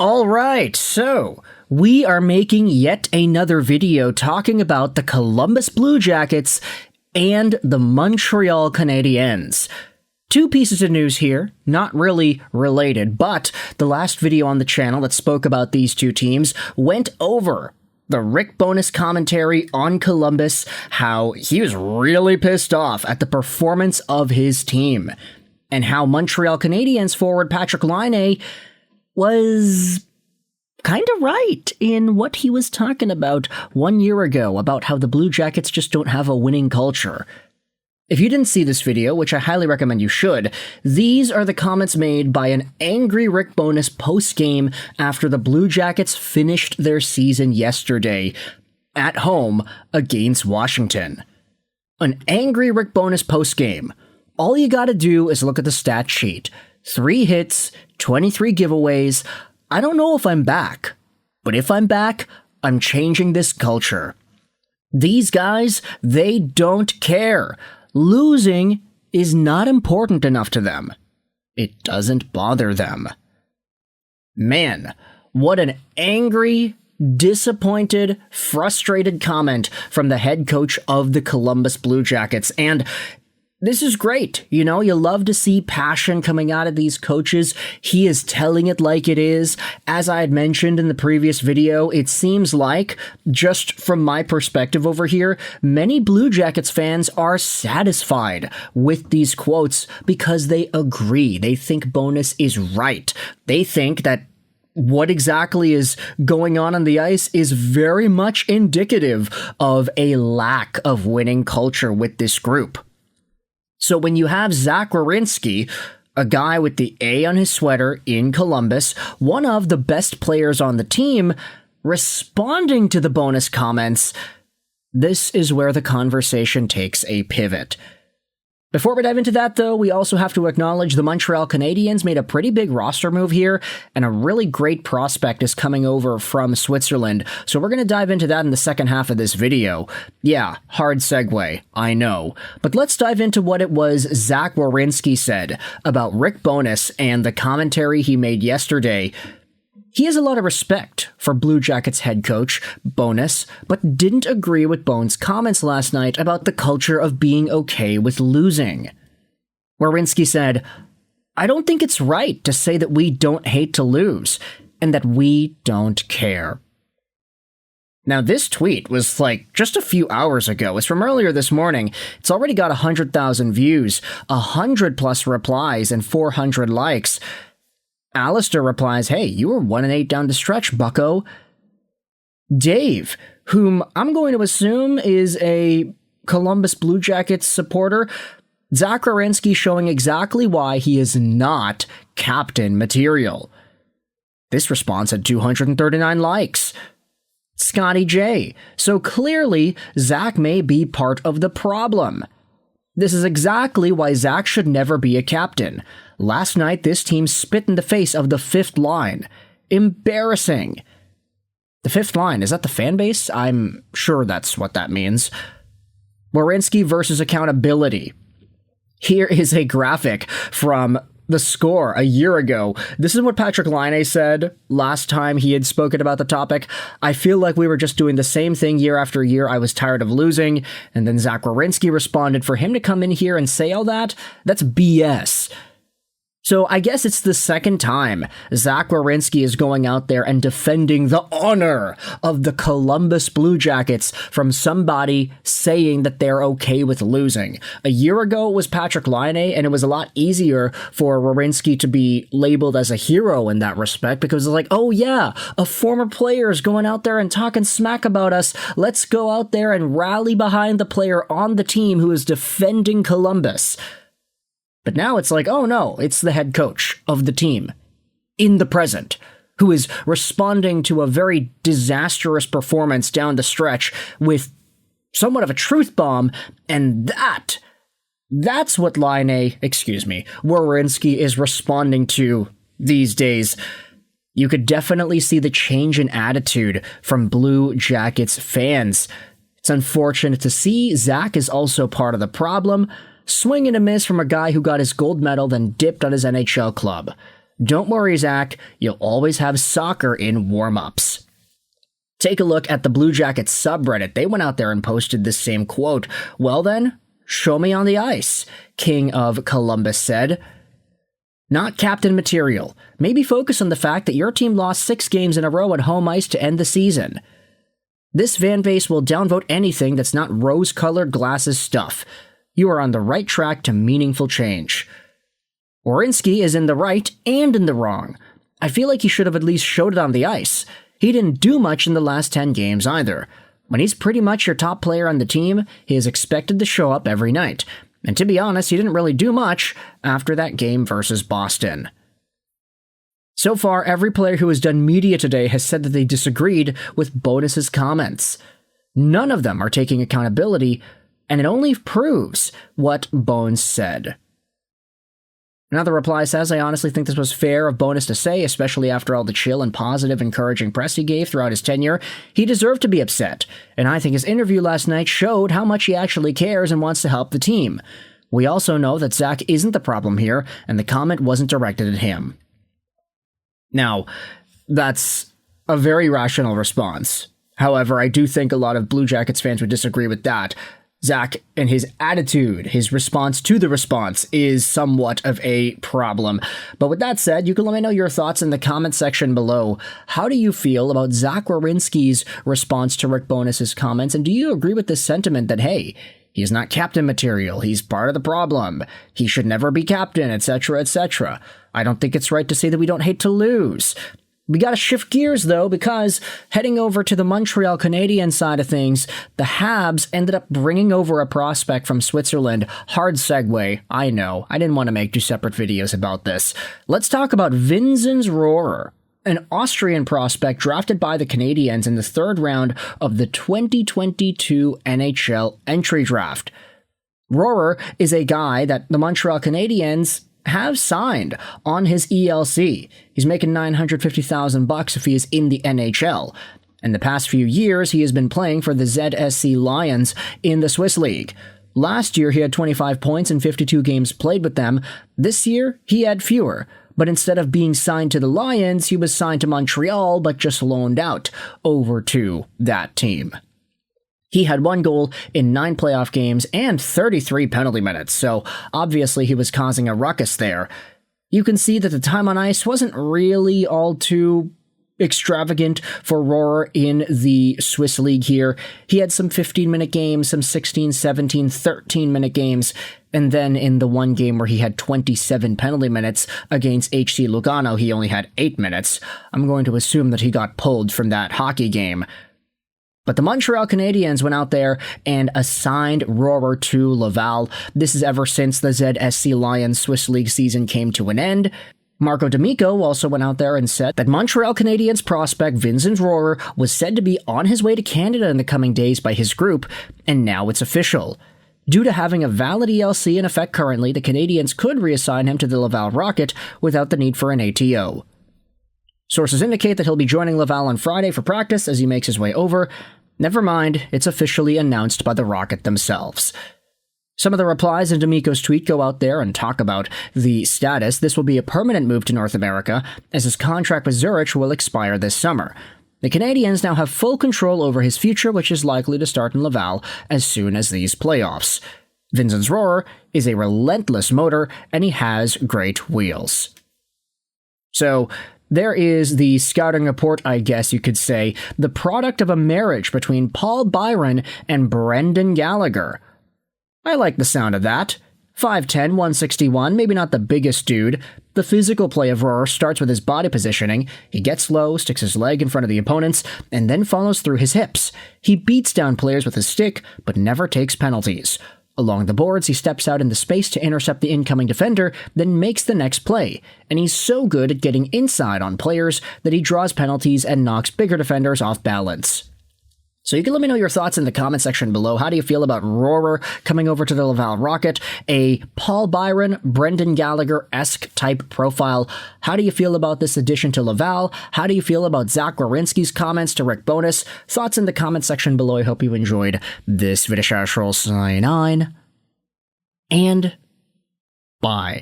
All right, so we are making yet another video talking about the Columbus Blue Jackets and the Montreal Canadiens. Two pieces of news here, not really related, but the last video on the channel that spoke about these two teams went over the Rick Bowness commentary on Columbus, how he was really pissed off at the performance of his team, and how Montreal Canadiens forward Patrik Laine was kind of right in what he was talking about 1 year ago, about how the Blue Jackets just don't have a winning culture. If you didn't see this video, which I highly recommend you should, these are the comments made by an angry Rick Bowness post-game after the Blue Jackets finished their season yesterday at home against Washington. An angry Rick Bowness post-game. All you gotta do is look at the stat sheet. 3 hits, 23 giveaways. I don't know if I'm back, but if I'm back, I'm changing this culture. These guys, they don't care. Losing is not important enough to them. It doesn't bother them. Man, what an angry, disappointed, frustrated comment from the head coach of the Columbus Blue Jackets. And this is great. You know, you love to see passion coming out of these coaches. He is telling it like it is. As I had mentioned in the previous video, it seems like, just from my perspective over here, many Blue Jackets fans are satisfied with these quotes because they agree. They think Bowness is right. They think that what exactly is going on the ice is very much indicative of a lack of winning culture with this group. So when you have Zach Werenski, a guy with the A on his sweater in Columbus, one of the best players on the team, responding to the Bowness comments, this is where the conversation takes a pivot. Before we dive into that, though, we also have to acknowledge the Montreal Canadiens made a pretty big roster move here, and a really great prospect is coming over from Switzerland, so we're going to dive into that in the second half of this video. Yeah, hard segue, I know. But let's dive into what it was Zach Werenski said about Rick Bowness and the commentary he made yesterday. He has a lot of respect for Blue Jackets head coach Bowness, but didn't agree with Bones' comments last night about the culture of being okay with losing. Werenski said, "I don't think it's right to say that we don't hate to lose, and that we don't care." Now, this tweet was like just a few hours ago. It's from earlier this morning. It's already got 100,000 views, 100+ replies, and 400 likes. Alistair replies, "Hey, you were 1-8 down the stretch, bucko." Dave, whom I'm going to assume is a Columbus Blue Jackets supporter, Zach Werenski showing exactly why he is not captain material. This response had 239 likes. Scotty J, so clearly Zach may be part of the problem. This is exactly why Zach should never be a captain. Last night, this team spit in the face of the fifth line. Embarrassing. The fifth line, is that the fan base? I'm sure that's what that means. Werenski versus accountability. Here is a graphic from the Score a year ago. This is what Patrik Laine said last time he had spoken about the topic. "I feel like we were just doing the same thing year after year. I was tired of losing." And then Zach Werenski responded, "For him to come in here and say all that, that's BS." So I guess it's the second time Zach Werenski is going out there and defending the honor of the Columbus Blue Jackets from somebody saying that they're okay with losing. A year ago it was Patrik Laine, and it was a lot easier for Werenski to be labeled as a hero in that respect, because it's like, oh yeah, a former player is going out there and talking smack about us. Let's go out there and rally behind the player on the team who is defending Columbus. But now it's like, oh no, it's the head coach of the team in the present who is responding to a very disastrous performance down the stretch with somewhat of a truth bomb, and that's what Werenski is responding to these days. You could definitely see the change in attitude from Blue Jackets fans. It's unfortunate to see. Zach is also part of the problem. Swing and a miss from a guy who got his gold medal then dipped on his NHL club. Don't worry, Zach, you'll always have soccer in warm-ups. Take a look at the Blue Jackets subreddit. They went out there and posted this same quote. Well then, show me on the ice, King of Columbus said. Not captain material. Maybe focus on the fact that your team lost 6 games in a row at home ice to end the season. This fan base will downvote anything that's not rose-colored glasses stuff. You are on the right track to meaningful change. Werenski is in the right and in the wrong. I feel like he should have at least showed it on the ice. He didn't do much in the last 10 games either. When he's pretty much your top player on the team, he is expected to show up every night. And to be honest, he didn't really do much after that game versus Boston. So far, every player who has done media today has said that they disagreed with Bowness's comments. None of them are taking accountability, and it only proves what Bones said. Another reply says, I honestly think this was fair of Bowness to say, especially after all the chill and positive, encouraging press he gave throughout his tenure. He deserved to be upset, and I think his interview last night showed how much he actually cares and wants to help the team. We also know that Zach isn't the problem here, and the comment wasn't directed at him. Now, that's a very rational response. However, I do think a lot of Blue Jackets fans would disagree with that. Zach and his attitude, his response to the response, is somewhat of a problem. But with that said, you can let me know your thoughts in the comment section below. How do you feel about Zach Werenski's response to Rick Bowness's comments? And do you agree with this sentiment that, hey, he's not captain material, he's part of the problem, he should never be captain, etc., etc.? I don't think it's right to say that we don't hate to lose. We gotta shift gears, though, because heading over to the Montreal Canadiens side of things, the Habs ended up bringing over a prospect from Switzerland. Hard segue, I know. I didn't want to make 2 separate videos about this. Let's talk about Vinzenz Rohrer, an Austrian prospect drafted by the Canadiens in the 3rd round of the 2022 NHL Entry Draft. Rohrer is a guy that the Montreal Canadiens have signed on his ELC. He's making $950,000 if he is in the NHL. In the past few years, he has been playing for the ZSC Lions in the Swiss League. Last year, he had 25 points in 52 games played with them. This year, he had fewer. But instead of being signed to the Lions, he was signed to Montreal, but just loaned out over to that team. He had 1 goal in 9 playoff games and 33 penalty minutes, so obviously he was causing a ruckus there. You can see that the time on ice wasn't really all too extravagant for Rohrer in the Swiss League here. He had some 15-minute games, some 16, 17, 13-minute games, and then in the 1 game where he had 27 penalty minutes against HC Lugano, he only had 8 minutes. I'm going to assume that he got pulled from that hockey game. But the Montreal Canadiens went out there and assigned Rohrer to Laval. This is ever since the ZSC Lions Swiss League season came to an end. Marco D'Amico also went out there and said that Montreal Canadiens prospect Vinzenz Rohrer was said to be on his way to Canada in the coming days by his group, and now it's official. Due to having a valid ELC in effect currently, the Canadiens could reassign him to the Laval Rocket without the need for an ATO. Sources indicate that he'll be joining Laval on Friday for practice as he makes his way over. Never mind, it's officially announced by the Rocket themselves. Some of the replies in D'Amico's tweet go out there and talk about the status. This will be a permanent move to North America, as his contract with Zurich will expire this summer. The Canadiens now have full control over his future, which is likely to start in Laval as soon as these playoffs. Vinzenz Rohrer is a relentless motor, and he has great wheels. So, there is the scouting report, I guess you could say, the product of a marriage between Paul Byron and Brendan Gallagher. I like the sound of that. 5'10", 161, maybe not the biggest dude. The physical play of Rohrer starts with his body positioning. He gets low, sticks his leg in front of the opponents, and then follows through his hips. He beats down players with his stick, but never takes penalties. Along the boards, he steps out into space to intercept the incoming defender, then makes the next play. And he's so good at getting inside on players that he draws penalties and knocks bigger defenders off balance. So you can let me know your thoughts in the comment section below. How do you feel about Rohrer coming over to the Laval Rocket? A Paul Byron, Brendan Gallagher-esque type profile. How do you feel about this addition to Laval? How do you feel about Zach Werenski's comments to Rick Bowness? Thoughts in the comment section below. I hope you enjoyed this video. Sign on. And bye.